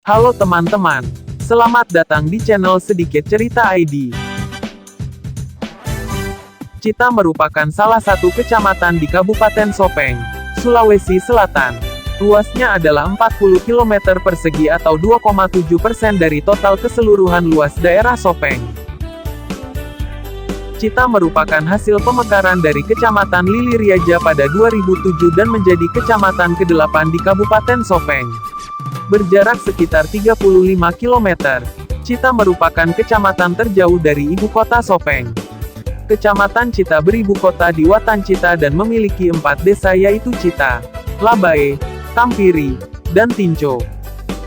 Halo teman-teman, selamat datang di channel Sedikit Cerita ID. Cita merupakan salah satu kecamatan di Kabupaten Sopeng, Sulawesi Selatan. Luasnya adalah 40 km persegi atau 2,7% dari total keseluruhan luas daerah Sopeng. Cita merupakan hasil pemekaran dari Kecamatan Liliriaja pada 2007 dan menjadi kecamatan ke-8 di Kabupaten Sopeng. Berjarak sekitar 35 km, Cita merupakan kecamatan terjauh dari ibu kota Sopeng. Kecamatan Cita beribu kota di Watan Cita dan memiliki 4 desa yaitu Cita, Labae, Tampiri, dan Tinco.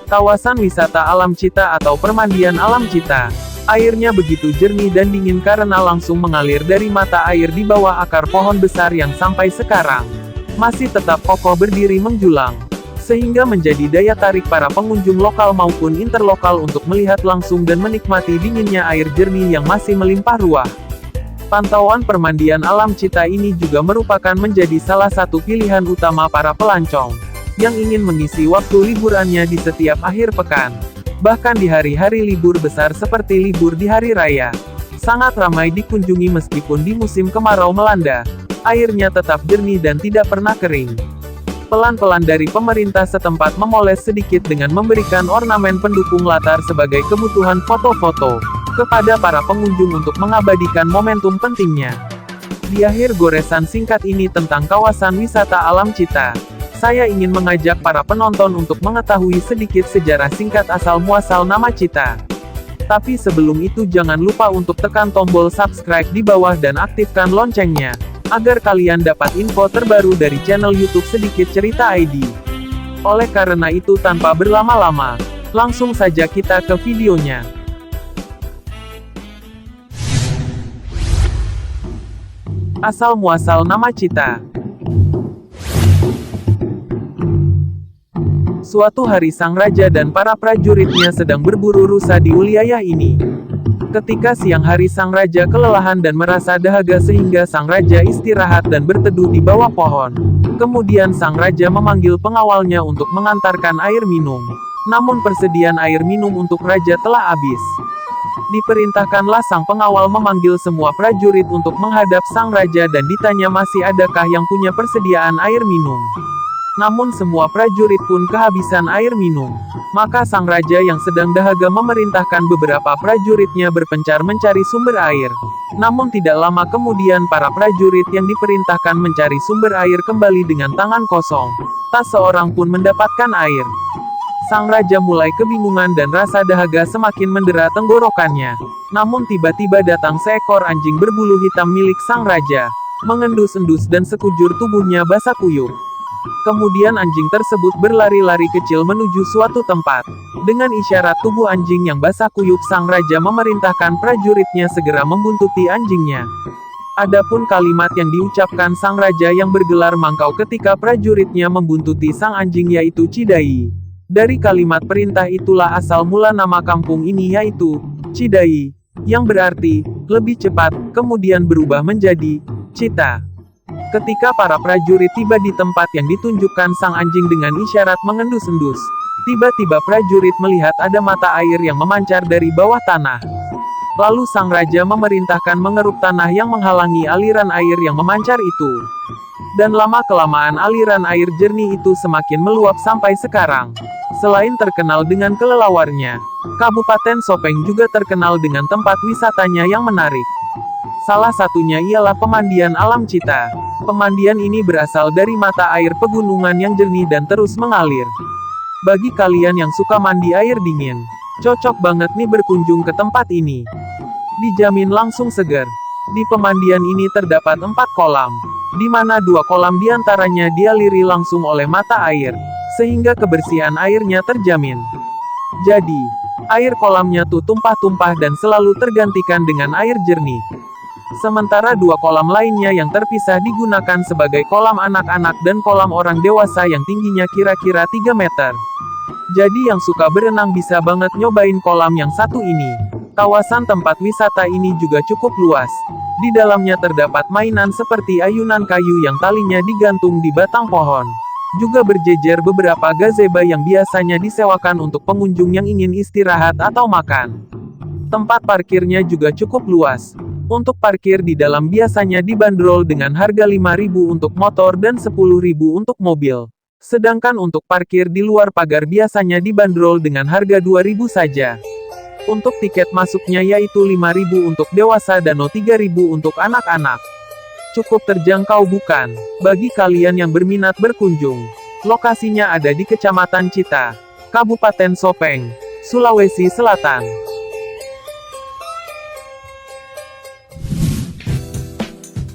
Kawasan wisata alam Cita atau permandian alam Cita. Airnya begitu jernih dan dingin karena langsung mengalir dari mata air di bawah akar pohon besar yang sampai sekarang masih tetap kokoh berdiri menjulang, sehingga menjadi daya tarik para pengunjung lokal maupun interlokal untuk melihat langsung dan menikmati dinginnya air jernih yang masih melimpah ruah. Pantauan permandian alam Cita ini juga merupakan menjadi salah satu pilihan utama para pelancong yang ingin mengisi waktu liburannya di setiap akhir pekan. Bahkan di hari-hari libur besar seperti libur di hari raya, sangat ramai dikunjungi meskipun di musim kemarau melanda. Airnya tetap jernih dan tidak pernah kering. Pelan-pelan dari pemerintah setempat memoles sedikit dengan memberikan ornamen pendukung latar sebagai kebutuhan foto-foto kepada para pengunjung untuk mengabadikan momentum pentingnya. Di akhir goresan singkat ini tentang kawasan wisata alam Cita, saya ingin mengajak para penonton untuk mengetahui sedikit sejarah singkat asal-muasal nama Cita. Tapi sebelum itu jangan lupa untuk tekan tombol subscribe di bawah dan aktifkan loncengnya, agar kalian dapat info terbaru dari channel YouTube Sedikit Cerita ID. Oleh karena itu tanpa berlama-lama, langsung saja kita ke videonya. Asal-muasal nama Cita. Suatu hari sang raja dan para prajuritnya sedang berburu rusa di wilayah ini. Ketika siang hari sang raja kelelahan dan merasa dahaga sehingga sang raja istirahat dan berteduh di bawah pohon. Kemudian sang raja memanggil pengawalnya untuk mengantarkan air minum. Namun persediaan air minum untuk raja telah habis. Diperintahkanlah sang pengawal memanggil semua prajurit untuk menghadap sang raja dan ditanya masih adakah yang punya persediaan air minum. Namun semua prajurit pun kehabisan air minum. Maka sang raja yang sedang dahaga memerintahkan beberapa prajuritnya berpencar mencari sumber air. Namun tidak lama kemudian para prajurit yang diperintahkan mencari sumber air kembali dengan tangan kosong. Tak seorang pun mendapatkan air. Sang raja mulai kebingungan dan rasa dahaga semakin mendera tenggorokannya. Namun tiba-tiba datang seekor anjing berbulu hitam milik sang raja. Mengendus-endus dan sekujur tubuhnya basah kuyup. Kemudian anjing tersebut berlari-lari kecil menuju suatu tempat. Dengan isyarat tubuh anjing yang basah kuyup sang raja memerintahkan prajuritnya segera membuntuti anjingnya. Adapun kalimat yang diucapkan sang raja yang bergelar mangkau ketika prajuritnya membuntuti sang anjing yaitu Cidai. Dari kalimat perintah itulah asal mula nama kampung ini yaitu Cidai, yang berarti lebih cepat, kemudian berubah menjadi Cita. Ketika para prajurit tiba di tempat yang ditunjukkan sang anjing dengan isyarat mengendus-endus, tiba-tiba prajurit melihat ada mata air yang memancar dari bawah tanah. Lalu sang raja memerintahkan mengeruk tanah yang menghalangi aliran air yang memancar itu. Dan lama-kelamaan aliran air jernih itu semakin meluap sampai sekarang. Selain terkenal dengan kelelawarnya, Kabupaten Sopeng juga terkenal dengan tempat wisatanya yang menarik. Salah satunya ialah pemandian alam Cita. Pemandian ini berasal dari mata air pegunungan yang jernih dan terus mengalir. Bagi kalian yang suka mandi air dingin, cocok banget nih berkunjung ke tempat ini. Dijamin langsung segar. Di pemandian ini terdapat 4 kolam, di mana 2 kolam diantaranya dialiri langsung oleh mata air, sehingga kebersihan airnya terjamin. Jadi, air kolamnya tuh tumpah-tumpah dan selalu tergantikan dengan air jernih. Sementara 2 kolam lainnya yang terpisah digunakan sebagai kolam anak-anak dan kolam orang dewasa yang tingginya kira-kira 3 meter. Jadi yang suka berenang bisa banget nyobain kolam yang satu ini. Kawasan tempat wisata ini juga cukup luas. Di dalamnya terdapat mainan seperti ayunan kayu yang talinya digantung di batang pohon. Juga berjejer beberapa gazebo yang biasanya disewakan untuk pengunjung yang ingin istirahat atau makan. Tempat parkirnya juga cukup luas. Untuk parkir di dalam biasanya dibanderol dengan harga 5.000 untuk motor dan 10.000 untuk mobil. Sedangkan untuk parkir di luar pagar biasanya dibanderol dengan harga 2.000 saja. Untuk tiket masuknya yaitu 5.000 untuk dewasa dan 3.000 untuk anak-anak. Cukup terjangkau bukan? Bagi kalian yang berminat berkunjung. Lokasinya ada di Kecamatan Cita, Kabupaten Sopeng, Sulawesi Selatan.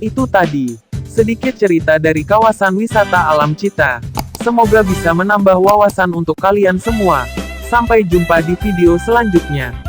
Itu tadi sedikit cerita dari kawasan wisata alam Cita. Semoga bisa menambah wawasan untuk kalian semua. Sampai jumpa di video selanjutnya.